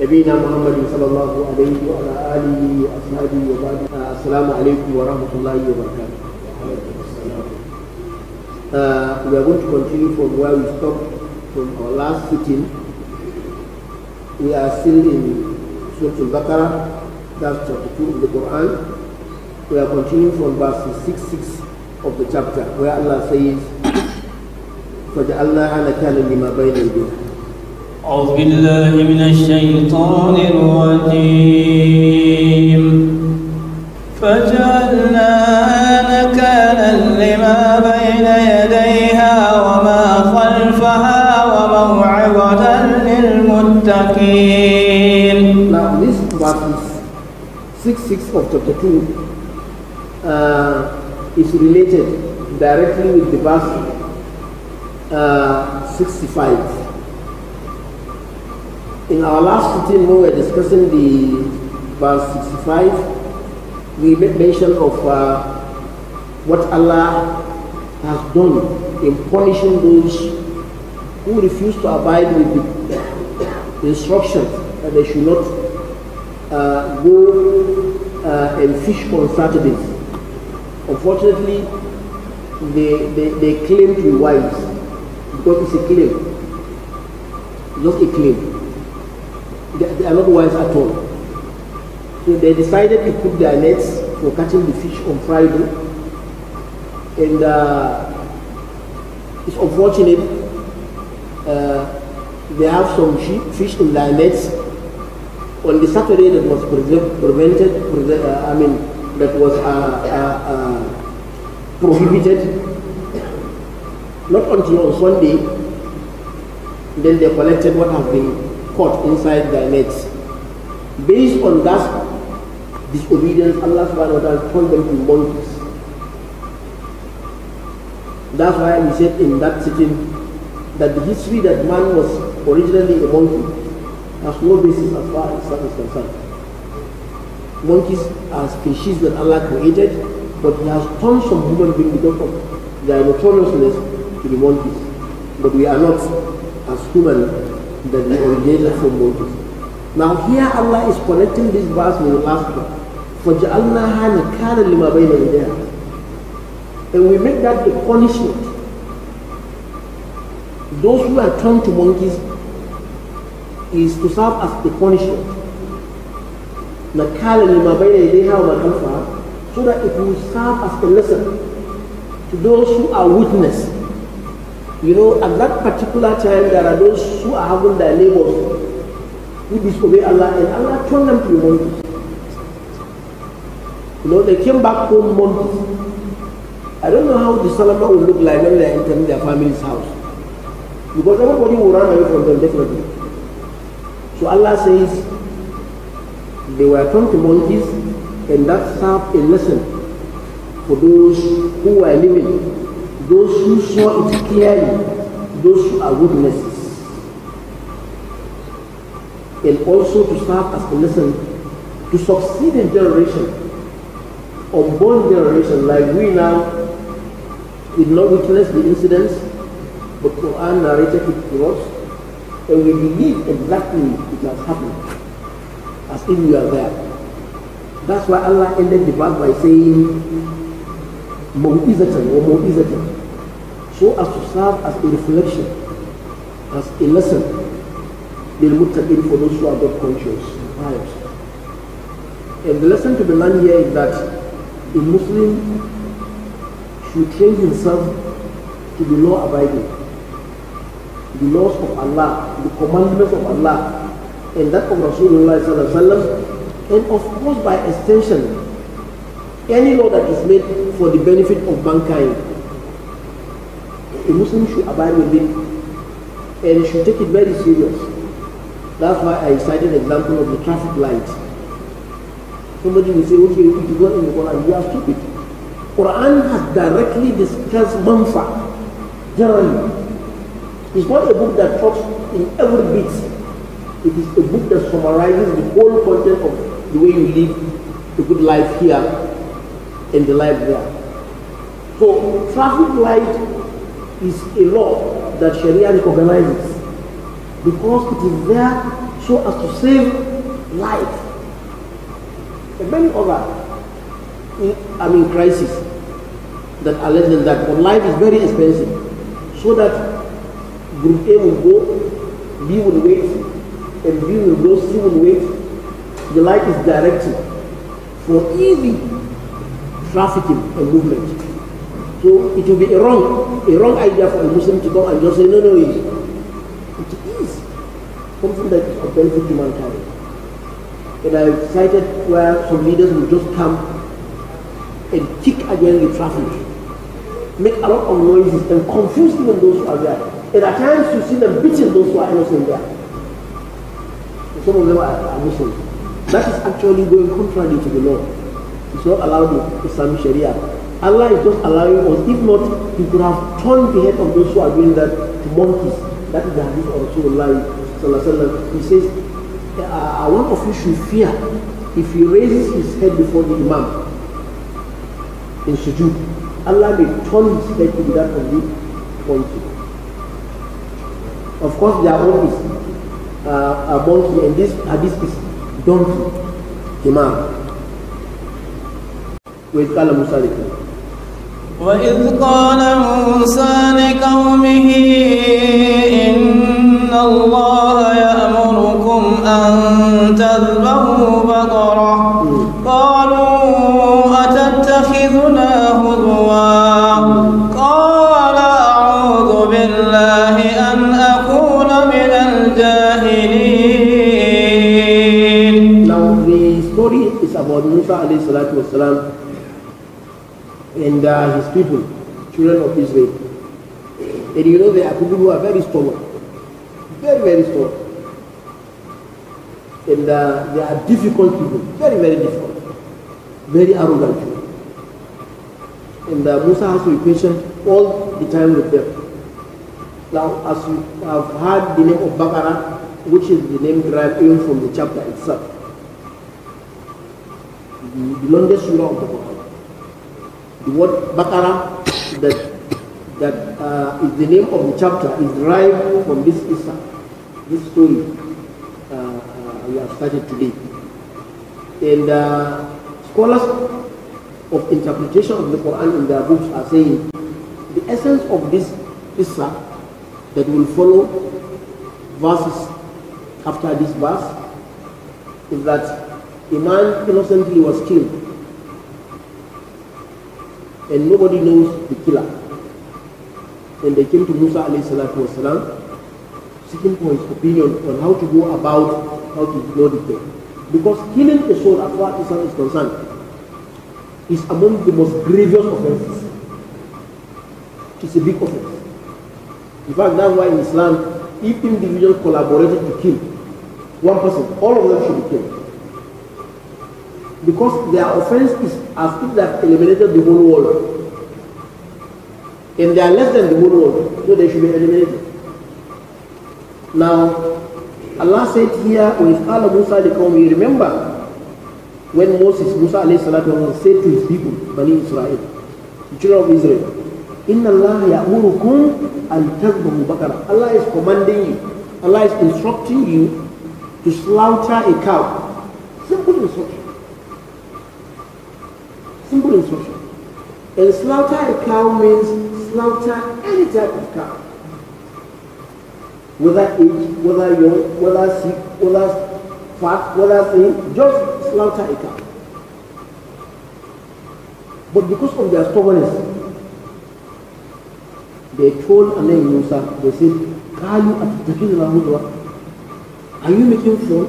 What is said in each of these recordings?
نبينا محمد صلى الله عليه وعلى آله وأصحابه وبعد. السلام عليكم ورحمة الله وبركاته. We are going to continue from where we stopped from our last sitting. We are still in Surah Baqarah, that's chapter 2 of the Quran. We are continuing from verses 6 of the chapter, where Allah says, فَجَعَلْنَاهَا نَكَالًا لِمَا بَيْنَ يَدَيْهَا. أعوذ بالله من الشيطان الرجيم فجعلناها نكالا لما بين يديها وما خلفها وموعظة للمتقين. Now this verses 6 of chapter 2 is related directly with the verse 65. In our last sitting, when we were discussing the verse 65, we made mention of what Allah has done in punishing those who refuse to abide with the instructions that they should not go and fish on Saturdays. Unfortunately, they claim to be wise because it's a claim, just a claim. They are not wise at all. So they decided to put their nets for catching the fish on Friday, and it's unfortunate. They have some fish in their nets on the Saturday that was that was prohibited. Not until on Sunday, then they collected what has been caught inside their nets. Based on that disobedience, Allah subhanahu wa ta'ala turned them to monkeys. That's why we said in that sitting that the history that man was originally a monkey has no basis as far as Islam is concerned. Monkeys are species that Allah created, but He has turned some human beings because of their notoriousness to the monkeys. But we are not as human that we originated from monkeys. Now here Allah is connecting this verse with the last one. فَجَعَلْنَاهَا نَكَالًا لِمَا بَيْنَ يَدَيْهَا. And we make that a punishment. Those who are turned to monkeys is to serve as a punishment. نَكَالًا لِمَا بَيْنَ يَدَيْهَا وَمَا خَلْفَهَا, so that it will serve as a lesson to those who are witness. You know, at that particular time, there are those who are having their neighbors who disobey Allah, and Allah turned them to be monkeys. You know, they came back home monkeys. I don't know how the Salama will look like when they are entering their family's house, because everybody will run away from them definitely. So Allah says they were turned to monkeys, and that served a lesson for those who were living, those who saw it clearly, those who are witnesses, and also to serve as a lesson to succeeding generation, unborn generation like we now. We did not witness the incidents, but Quran narrated it to us, and we believe exactly it has happened, as if we are there. That's why Allah ended the verse by saying, Mu'izatan or Mu'izatan, so as to serve as a reflection, as a lesson, lil-muttaqin, for those who are God conscious and pious. And the lesson to be learned here is that a Muslim should train himself to be law-abiding, the laws of Allah, the commandments of Allah, and that of Rasulullah sallallahu alaihi wasallam, and of course by extension, any law that is made for the benefit of mankind. A Muslim should abide with it and should take it very serious. That's why I cited an example of the traffic light. Somebody will say, okay, if you go in the Quran, you are stupid. Quran has directly discussed manfa, generally. It's not a book that talks in every bit. It is a book that summarizes the whole content of the way you live a good life here and the life there. So traffic light is a law that Sharia recognizes because it is there so as to save life. And many other crises that are less than that. But life is very expensive. So that Group A will go, B will wait, and B will go, C will wait. The light is directed for easy trafficking and movement. So it will be a wrong idea for a Muslim to come and just say, no, it is something that is of benefit to mankind. And I cited where some leaders will just come and kick against the traffic, make a lot of noises and confuse even those who are there. And at times you see them beating those who are innocent there. And some of them are Muslims. That is actually going contrary to the law. It's not allowed in Islamic Sharia. Allah is just allowing us. If not, He could have turned the head of those who are doing that to monkeys. That is the hadith of Rasulullah. He says, one of you should fear if he raises his head before the Imam in sujood. Allah may turn his head to be that of the monkey. Of course, their own is a monkey, and this hadith is donkey, Imam. وإذ قال موسى لقومه وإذ قال موسى لقومه إن الله يأمركم أن تذبحوا بقرة قالوا أتتخذنا هزوا قال أعوذ بالله أن أكون من الجاهلين. Now the story is about Musa alayhi salatu wasalam and his people, children of Israel. And you know, there are people who are very stubborn, very stubborn. And they are difficult people, very difficult, very arrogant people. And Musa has to be patient all the time with them. Now, as you have heard the name of Baqarah, which is the name derived even from the chapter itself, the longest surah of the Quran. The word Baqarah, that is the name of the chapter, is derived from this Isa, this story we have started today. And scholars of interpretation of the Quran in their books are saying the essence of this Isa that will follow verses after this verse is that a man innocently was killed and nobody knows the killer. And they came to Musa alayhi salatu wasalam seeking for his opinion on how to go about how to know the thing. Because killing a soul, as far as Islam is concerned, is among the most grievous offenses. It's a big offense. In fact, that's why in Islam, if individuals collaborated to kill one person, all of them should be killed. Because their offense is as if they have eliminated the whole world. And they are less than the whole world, so they should be eliminated. Now, Allah said here, with Allah Musa you remember when Musa alayhi salatu wasallam said to his people, Bani Israel, the children of Israel, Inna Allah ya'murukum an tadhbahu baqarah. Allah is commanding you, Allah is instructing you to slaughter a cow. Simple instruction. Simple instruction. And slaughter a cow means slaughter any type of cow. Whether aged, whether young, whether sick, whether fat, whether thin, just slaughter a cow. But because of their stubbornness, they told Anayi Musa, they said, are you making fun?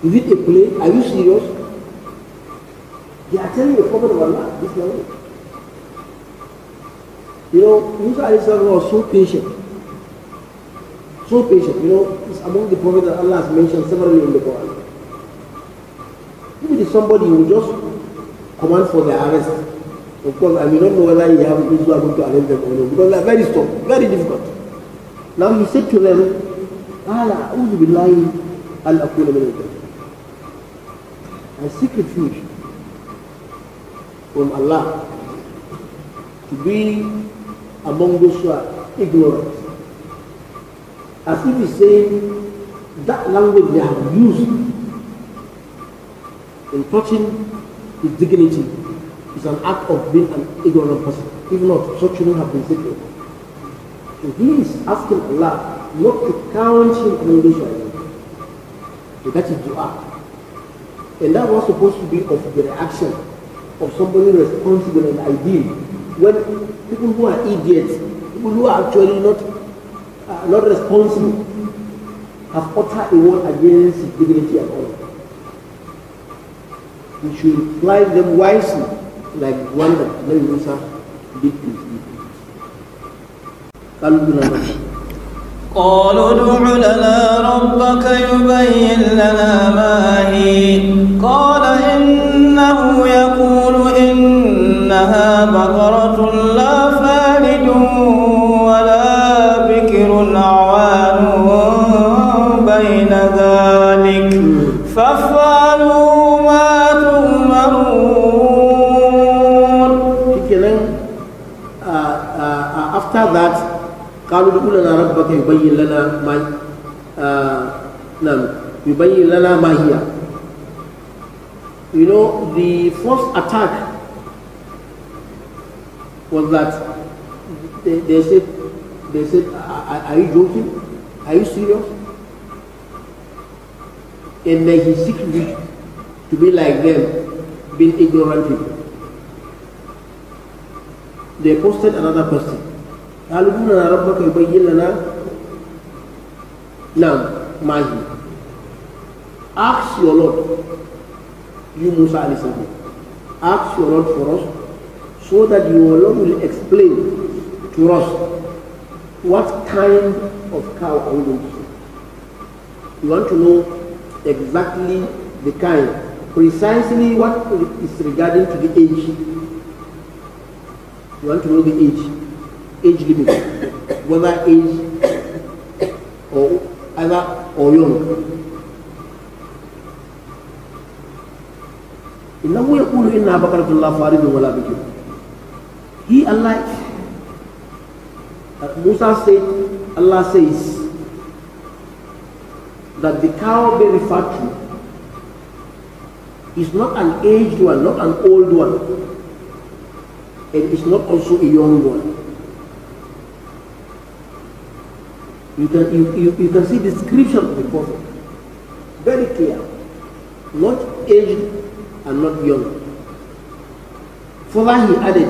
Is it a play? Are you serious? They are telling the Prophet of Allah this language. You know, Musa was so patient. So patient. You know, it's among the prophets that Allah has mentioned severally in the Quran. If it is somebody who will just command for their arrest, of course, I may not know whether he have Israel going to arrest them or not, because they are very strong, very difficult. Now he said to them, I seek refuge from Allah to be among those who are ignorant. As if he's saying, that language they have used in touching his dignity is an act of being an ignorant person. If not, such shouldn't have been said. So he is asking Allah not to count him among those who are ignorant. So that is dua. And that was supposed to be of the reaction of somebody responsible and ideal. When people who are idiots, people who are actually not responsible, have uttered a word against his dignity and honor. We should apply them wisely, like one that Nabi Musa did to his people. قالوا ادع لنا ربك يبين لنا ما هي قال إنه يقول إنها بقرة لا فارد ولا بكر عوان بين ذلك فافعلوا ما تؤمرون. After that, قالوا ادع لنا ربك يبين لنا ما يبين لنا ما هي. You know, the first attack was that they said, are you joking? Are you serious? And then he seeks to be like them, being ignorant people. They posted another question. قالوا لنا ربك يبين لنا ما هي. Ask your Lord, you Musa alayhi salam, ask your Lord for us, so that your Lord will explain to us what kind of cow are we going to see. You want to know exactly the kind, precisely what is regarding to the age. You want to know the age limit, whether age or either or young. إنه يقول إنها بقرة لا فارض ولا بكر. He Allah, Musa said, Allah says that the cow being referred to is not an aged one, not an old one, and it's not also a young one. You can see the description of the Prophet, very clear, not aged and not young. Further he added,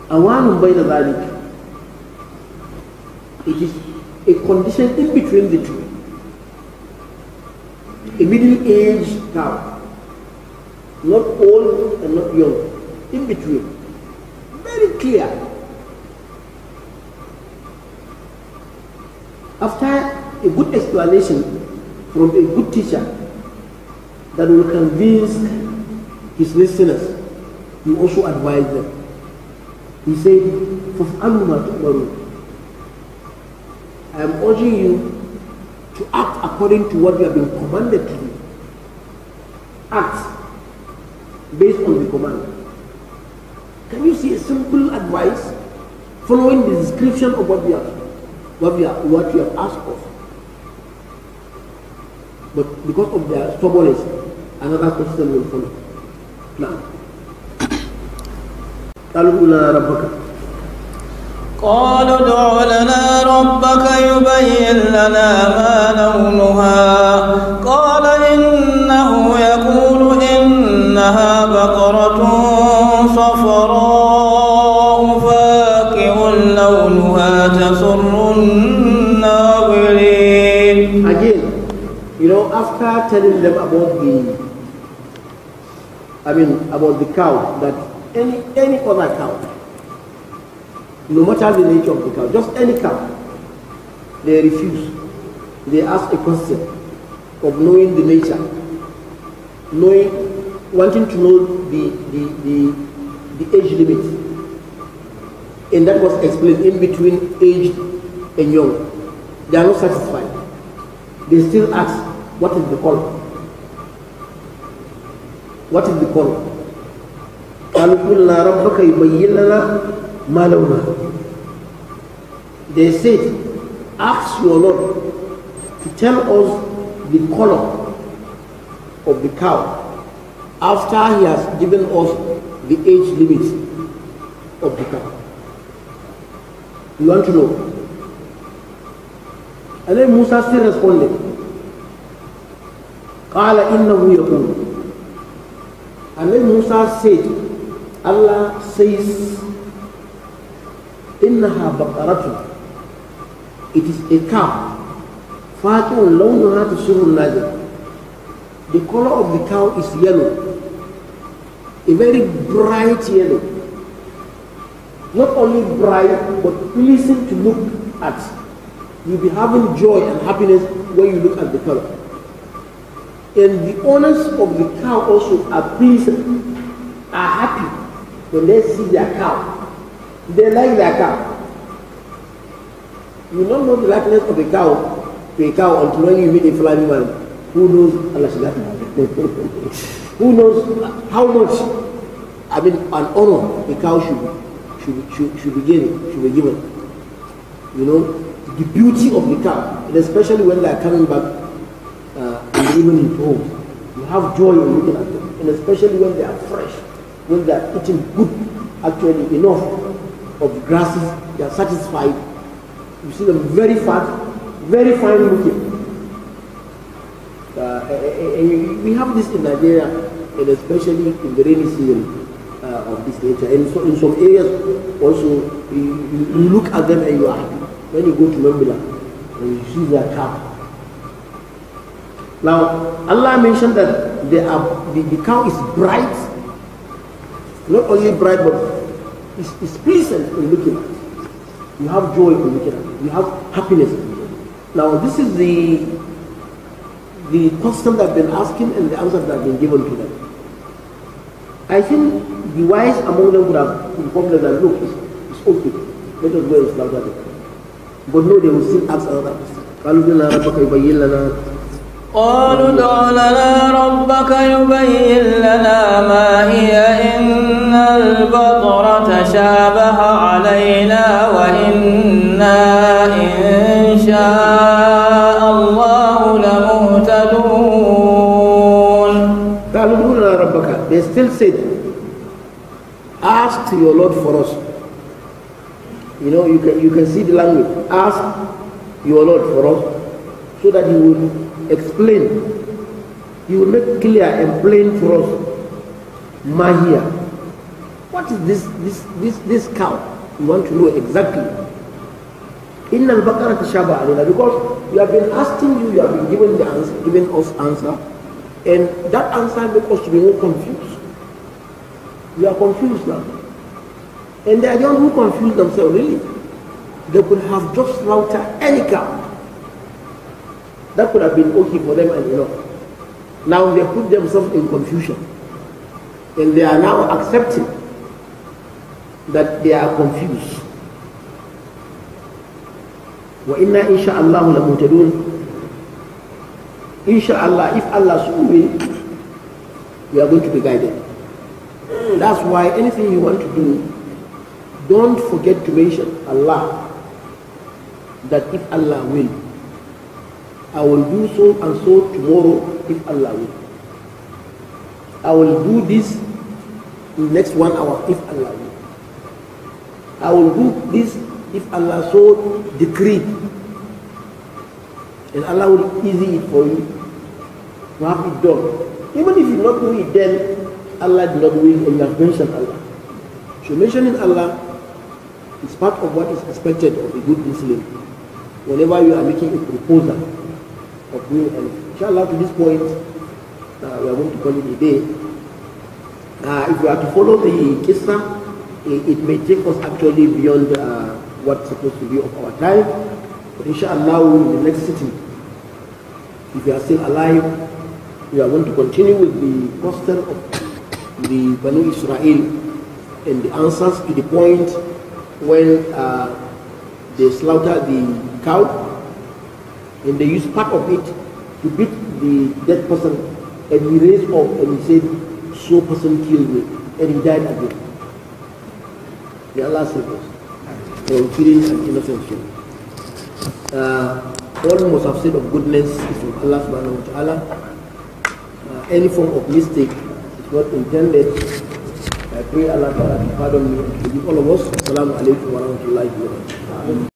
أَوَانٌ بَيْنَ ذَلِكَ. It is a condition in between the two. A middle-aged cow, not old and not young, in between. Very clear. After a good explanation from a good teacher that will convince his listeners, he also advised them. He said, فَافْعَلُوا مَا تُؤْمَرُونَ. I am urging you to act according to what you have been commanded to do. Act based on the command. Can you see a simple advice following the description of what you have asked of? But because of their stubbornness, another question will follow. Now, قالوا لنا ربك. قالوا ادع لنا ربك يبين لنا ما لونها قال إنه يقول إنها بقرة صفراء فاقع لونها تسر الناظرين. Again, you know, after telling them about the cow, that any other cow, no matter the nature of the cow, just any cow, they refuse. They ask a question of knowing the nature, wanting to know the age limit, and that was explained in between aged and young. They are not satisfied. They still ask, what is the color? What is the color? They said, ask your Lord to tell us the color of the cow after he has given us the age limit of the cow. You want to know? And then Musa still responded. قال إنه يقول. And then Musa said, Allah says, إنها بقرة. It is a cow. فاقع لونها تسر الناظر. The color of the cow is yellow, a very bright yellow. Not only bright, but pleasing to look at. You'll be having joy and happiness when you look at the color. And the owners of the cow also are pleased, are happy when they see their cow. They like their cow. You don't know the likeness of a cow to a cow until when you meet a flying man who knows Allah. Who knows how much, I mean, an honor a cow should be given. You know, the beauty of the cow, and especially when they are coming back in the evening home. You have joy in looking at them, and especially when they are fresh, when they are eating good, actually enough of grasses, they are satisfied. You see them very fat, very fine looking. We have this in Nigeria, and especially in the rainy season of this nature. And so in some areas also, you look at them and you are happy. When you go to Mambila and you see their cow. Now, Allah mentioned that the cow is bright. Not only bright, but it's pleasant in looking at. You have joy in looking at. You have happiness. Now, this is the question that I've been asking and the answers that have been given to them. I think the wise among them would have informed them that, look, it's okay. Let us go and slaughter them. But no, they will still ask another question. قالوا ادع لنا ربك يبين لنا ما هي إن البقرة شابه علينا وإنا إن شاء الله لمهتدون. قالوا ادع لنا ربك. They still said, ask your Lord for us. You know, you can see the language. Ask your Lord for us, so that He will explain. He will make clear and plain for us. Mahia. What is this cow? We want to know exactly. Inna al-Baqarah tashaba alayna, because we have been asking you, you have been giving us answer, and that answer makes us to be more confused. We are confused now. And they are the ones who confuse themselves, really. They could have just slaughtered any cow. That could have been okay for them and enough. Now they put themselves in confusion. And they are now accepting that they are confused. وَإِنَّا إِنْ شَاءَ اللَّهُ لَمُهْتَدُونَ. Inshallah, if Allah so will, we are going to be guided. That's why anything you want to do, don't forget to mention Allah, that if Allah will, I will do so and so tomorrow if Allah will. I will do this in the next 1 hour if Allah will. I will do this if Allah so decreed. And Allah will easy it for you to have it done. Even if you not do it then, Allah did not do it and you have mentioned Allah. So mentioning Allah is part of what is expected of a good Muslim whenever you are making a proposal of doing anything. Inshallah, to this point, we are going to call it a day. If we are to follow the Qissa, it may take us actually beyond what's supposed to be of our time. But inshallah, in the next sitting, if we are still alive, we are going to continue with the question of the Banu Israel and the answers to the point when they slaughter the cow and they use part of it to beat the dead person, and he raised up and he said, so person killed me, and he died again. May Allah save us from killing an innocent soul. All must have said of goodness is from Allah subhanahu wa ta'ala. Any form of mistake is not intended. I pray Allah to pardon me and forgive all of us. Assalamu alaikum wa rahmatullahi wa barakatuh.